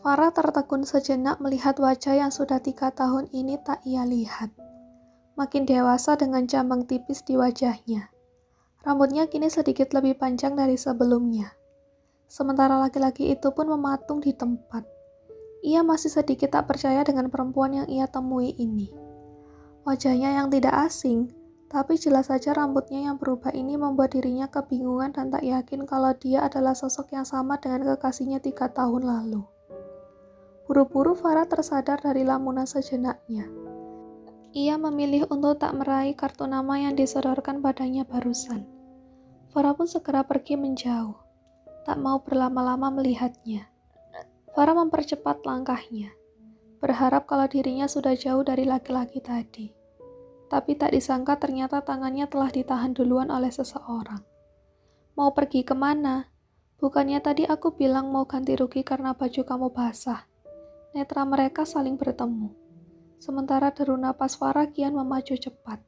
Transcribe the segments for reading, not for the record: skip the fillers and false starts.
Farah tertegun sejenak melihat wajah yang sudah 3 tahun ini tak ia lihat. Makin dewasa dengan jambang tipis di wajahnya. Rambutnya kini sedikit lebih panjang dari sebelumnya. Sementara laki-laki itu pun mematung di tempat. Ia masih sedikit tak percaya dengan perempuan yang ia temui ini. Wajahnya yang tidak asing, tapi jelas saja rambutnya yang berubah ini membuat dirinya kebingungan dan tak yakin kalau dia adalah sosok yang sama dengan kekasihnya 3 tahun lalu. Buru-buru Farah tersadar dari lamunan sejenaknya. Ia memilih untuk tak meraih kartu nama yang disodorkan padanya barusan. Farah pun segera pergi menjauh, tak mau berlama-lama melihatnya. Farah mempercepat langkahnya, berharap kalau dirinya sudah jauh dari laki-laki tadi. Tapi tak disangka ternyata tangannya telah ditahan duluan oleh seseorang. Mau pergi kemana? Bukannya tadi aku bilang mau ganti rugi karena baju kamu basah. Netra mereka saling bertemu. Sementara deru napas Farah kian memacu cepat.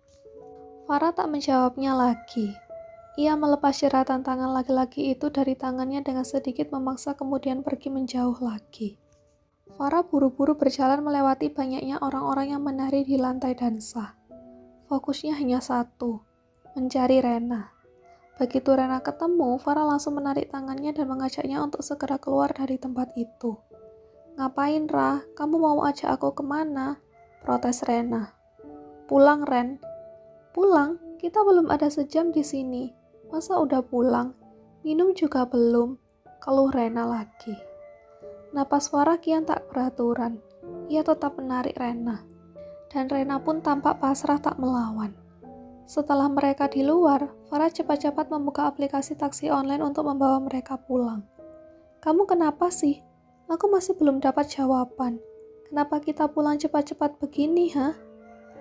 Farah tak menjawabnya lagi. Ia melepas jeratan tangan laki-laki itu dari tangannya dengan sedikit memaksa kemudian pergi menjauh lagi. Farah buru-buru berjalan melewati banyaknya orang-orang yang menari di lantai dansa. Fokusnya hanya satu, mencari Rena. Begitu Rena ketemu, Farah langsung menarik tangannya dan mengajaknya untuk segera keluar dari tempat itu. "Ngapain, Ra? Kamu mau ajak aku kemana?" protes Rena. "Pulang, Ren." "Pulang? Kita belum ada sejam di sini. Masa udah pulang? Minum juga belum?" keluh Rena lagi. Napas Farah kian tak beraturan. Ia tetap menarik Rena. Dan Rena pun tampak pasrah tak melawan. Setelah mereka di luar, Farah cepat-cepat membuka aplikasi taksi online untuk membawa mereka pulang. "Kamu kenapa sih? Aku masih belum dapat jawaban. Kenapa kita pulang cepat-cepat begini, ha?"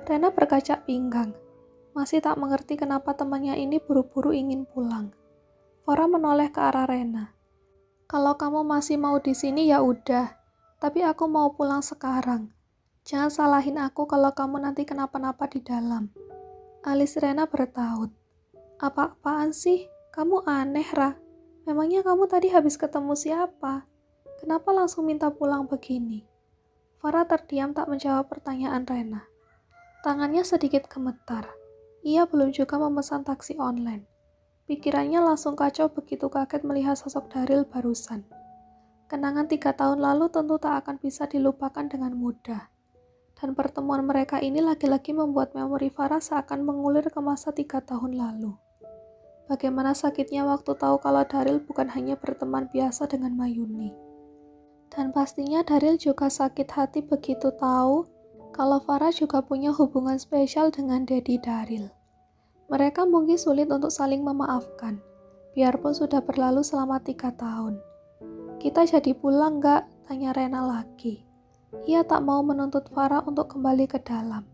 Rena berkacak pinggang. Masih tak mengerti kenapa temannya ini buru-buru ingin pulang. Farah menoleh ke arah Rena. "Kalau kamu masih mau di sini ya udah, tapi aku mau pulang sekarang. Jangan salahin aku kalau kamu nanti kenapa-napa di dalam." Alis Rena bertaut. "Apa-apaan sih? Kamu aneh, Ra. Memangnya kamu tadi habis ketemu siapa? Kenapa langsung minta pulang begini?" Farah terdiam tak menjawab pertanyaan Rena. Tangannya sedikit gemetar. Ia belum juga memesan taksi online. Pikirannya langsung kacau begitu kaget melihat sosok Daryl barusan. Kenangan 3 tahun lalu tentu tak akan bisa dilupakan dengan mudah. Dan pertemuan mereka ini lagi-lagi membuat memori Farah seakan mengulir ke masa 3 tahun lalu. Bagaimana sakitnya waktu tahu kalau Daryl bukan hanya berteman biasa dengan Mayuni. Dan pastinya Daryl juga sakit hati begitu tahu kalau Farah juga punya hubungan spesial dengan Daddy Daryl. Mereka mungkin sulit untuk saling memaafkan, biarpun sudah berlalu selama 3 tahun. "Kita jadi pulang gak?" tanya Rena lagi. Ia tak mau menuntut Farah untuk kembali ke dalam.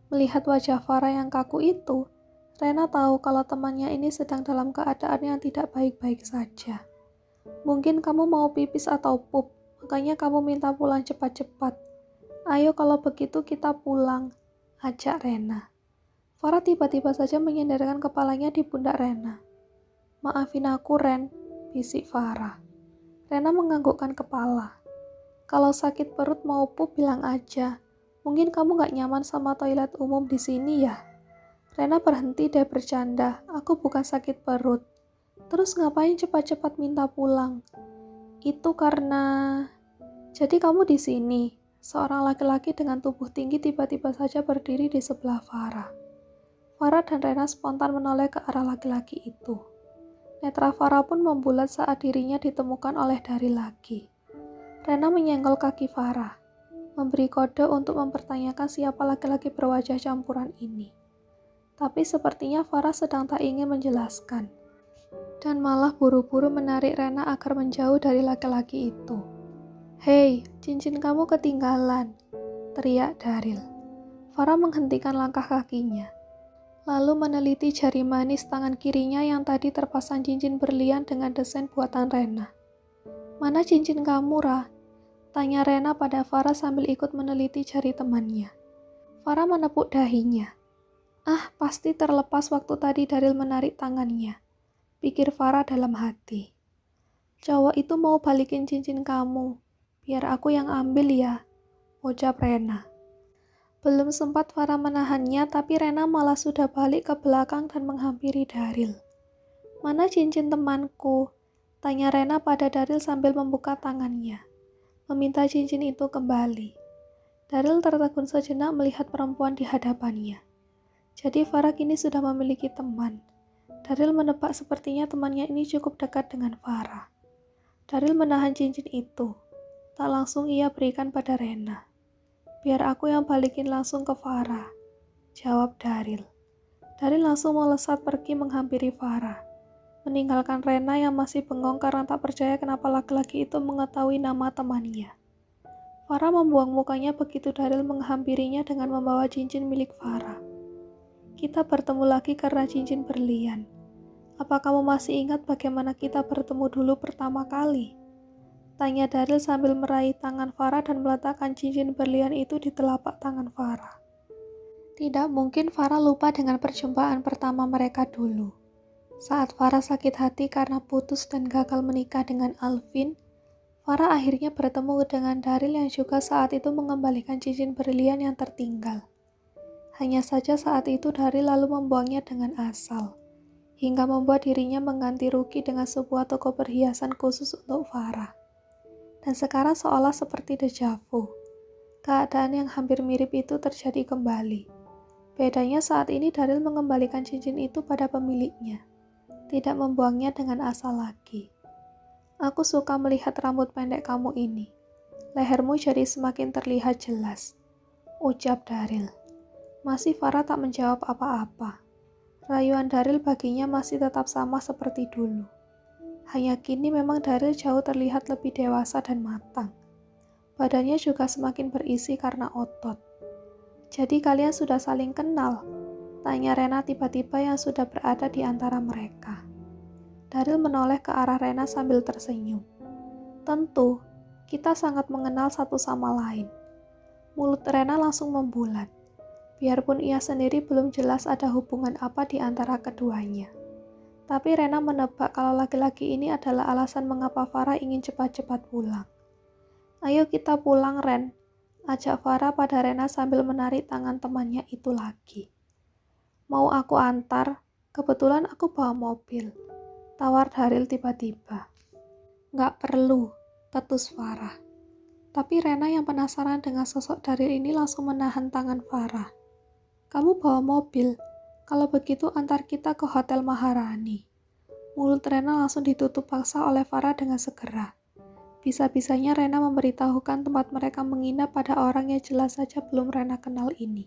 Melihat wajah Farah yang kaku itu, Rena tahu kalau temannya ini sedang dalam keadaan yang tidak baik-baik saja. "Mungkin kamu mau pipis atau pup, makanya kamu minta pulang cepat-cepat. Ayo kalau begitu kita pulang," ajak Rena. Farah tiba-tiba saja menyandarkan kepalanya di pundak Rena. "Maafin aku, Ren," bisik Farah. Rena menganggukkan kepala. "Kalau sakit perut mau pup bilang aja. Mungkin kamu gak nyaman sama toilet umum di sini ya?" Rena berhenti deh bercanda. "Aku bukan sakit perut." "Terus ngapain cepat-cepat minta pulang?" "Itu karena..." "Jadi kamu di sini?" Seorang laki-laki dengan tubuh tinggi tiba-tiba saja berdiri di sebelah Farah. Farah dan Rena spontan menoleh ke arah laki-laki itu. Netra Farah pun membulat saat dirinya ditemukan oleh Daryl lagi. Rena menyenggol kaki Farah, memberi kode untuk mempertanyakan siapa laki-laki berwajah campuran ini. Tapi sepertinya Farah sedang tak ingin menjelaskan. dan malah buru-buru menarik Rena agar menjauh dari laki-laki itu. "Hei, cincin kamu ketinggalan," teriak Daryl. Farah menghentikan langkah kakinya, lalu meneliti jari manis tangan kirinya yang tadi terpasang cincin berlian dengan desain buatan Rena. "Mana cincin kamu, Ra?" tanya Rena pada Farah sambil ikut meneliti jari temannya. Farah menepuk dahinya. "Ah, pasti terlepas waktu tadi Daryl menarik tangannya," pikir Farah dalam hati. "Cowok itu mau balikin cincin kamu. Biar aku yang ambil ya," ucap Rena. Belum sempat Farah menahannya, tapi Rena malah sudah balik ke belakang dan menghampiri Daryl. "Mana cincin temanku?" tanya Rena pada Daryl sambil membuka tangannya, meminta cincin itu kembali. Daryl tertegun sejenak melihat perempuan di hadapannya. Jadi Farah kini sudah memiliki teman. Daryl menebak sepertinya temannya ini cukup dekat dengan Farah. Daryl menahan cincin itu. Tak langsung ia berikan pada Rena. "Biar aku yang balikin langsung ke Farah," jawab Daryl. Daryl langsung melesat pergi menghampiri Farah, meninggalkan Rena yang masih bengong karena tak percaya kenapa laki-laki itu mengetahui nama temannya. Farah membuang mukanya begitu Daryl menghampirinya dengan membawa cincin milik Farah. "Kita bertemu lagi karena cincin berlian. Apa kamu masih ingat bagaimana kita bertemu dulu pertama kali?" tanya Daryl sambil meraih tangan Farah dan meletakkan cincin berlian itu di telapak tangan Farah. Tidak mungkin Farah lupa dengan perjumpaan pertama mereka dulu. Saat Farah sakit hati karena putus dan gagal menikah dengan Alvin, Farah akhirnya bertemu dengan Daryl yang juga saat itu mengembalikan cincin berlian yang tertinggal. Hanya saja saat itu Daryl lalu membuangnya dengan asal, hingga membuat dirinya mengganti rugi dengan sebuah toko perhiasan khusus untuk Farah. Dan sekarang seolah seperti deja vu. Keadaan yang hampir mirip itu terjadi kembali. Bedanya saat ini Daryl mengembalikan cincin itu pada pemiliknya, tidak membuangnya dengan asal lagi. "Aku suka melihat rambut pendek kamu ini. Lehermu jadi semakin terlihat jelas," ucap Daryl. Masih Farah tak menjawab apa-apa. Rayuan Daryl baginya masih tetap sama seperti dulu. Hanya kini memang Daryl jauh terlihat lebih dewasa dan matang. Badannya juga semakin berisi karena otot. "Jadi kalian sudah saling kenal?" tanya Rena tiba-tiba yang sudah berada di antara mereka. Daryl menoleh ke arah Rena sambil tersenyum. "Tentu, kita sangat mengenal satu sama lain." Mulut Rena langsung membulat. Biarpun ia sendiri belum jelas ada hubungan apa di antara keduanya. Tapi Rena menebak kalau laki-laki ini adalah alasan mengapa Farah ingin cepat-cepat pulang. "Ayo kita pulang, Ren," ajak Farah pada Rena sambil menarik tangan temannya itu lagi. "Mau aku antar? Kebetulan aku bawa mobil," tawar Daryl tiba-tiba. "Nggak perlu," tetus Farah. Tapi Rena yang penasaran dengan sosok Daryl ini langsung menahan tangan Farah. "Kamu bawa mobil? Kalau begitu antar kita ke Hotel Maharani." Mulut Rena langsung ditutup paksa oleh Farah dengan segera. Bisa-bisanya Rena memberitahukan tempat mereka menginap pada orang yang jelas saja belum Rena kenal ini.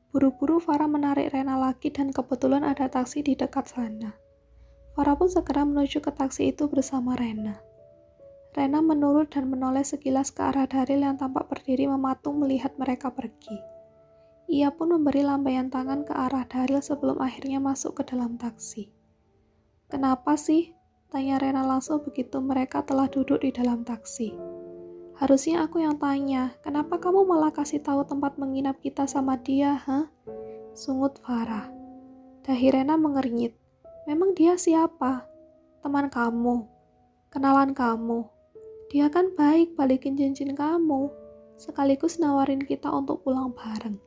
Buru-buru Farah menarik Rena lagi dan kebetulan ada taksi di dekat sana. Farah pun segera menuju ke taksi itu bersama Rena. Rena menurut dan menoleh sekilas ke arah Daryl yang tampak berdiri mematung melihat mereka pergi. Ia pun memberi lambaian tangan ke arah Daryl sebelum akhirnya masuk ke dalam taksi. "Kenapa sih?" tanya Rena langsung begitu mereka telah duduk di dalam taksi. "Harusnya aku yang tanya, kenapa kamu malah kasih tahu tempat menginap kita sama dia, hah?" sungut Farah. Dahi Rena mengernyit. "Memang dia siapa? Teman kamu? Kenalan kamu? Dia kan baik balikin cincin kamu, sekaligus nawarin kita untuk pulang bareng."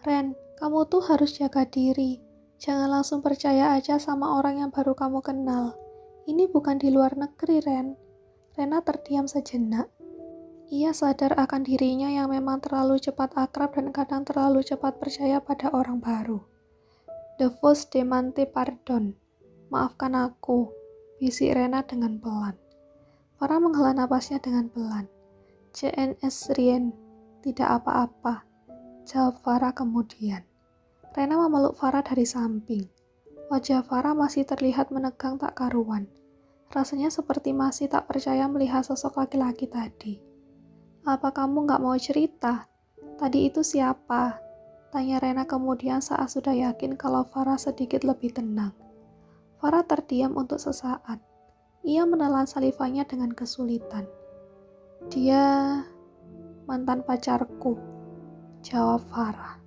"Ren, kamu tuh harus jaga diri. Jangan langsung percaya aja sama orang yang baru kamu kenal. Ini bukan di luar negeri, Ren." Rena terdiam sejenak. Ia sadar akan dirinya yang memang terlalu cepat akrab dan kadang terlalu cepat percaya pada orang baru. "De vos demande pardon. Maafkan aku," bisik Rena dengan pelan. Farah menghela napasnya dengan pelan. "CNS rien, tidak apa-apa," jawab Farah kemudian. Rena memeluk Farah dari samping. Wajah Farah masih terlihat menegang tak karuan. Rasanya seperti masih tak percaya melihat sosok laki-laki tadi. "Apa kamu gak mau cerita? Tadi itu siapa?" tanya Rena kemudian saat sudah yakin kalau Farah sedikit lebih tenang. Farah terdiam untuk sesaat. Ia menelan salivanya dengan kesulitan. "Dia mantan pacarku," jawab Farah.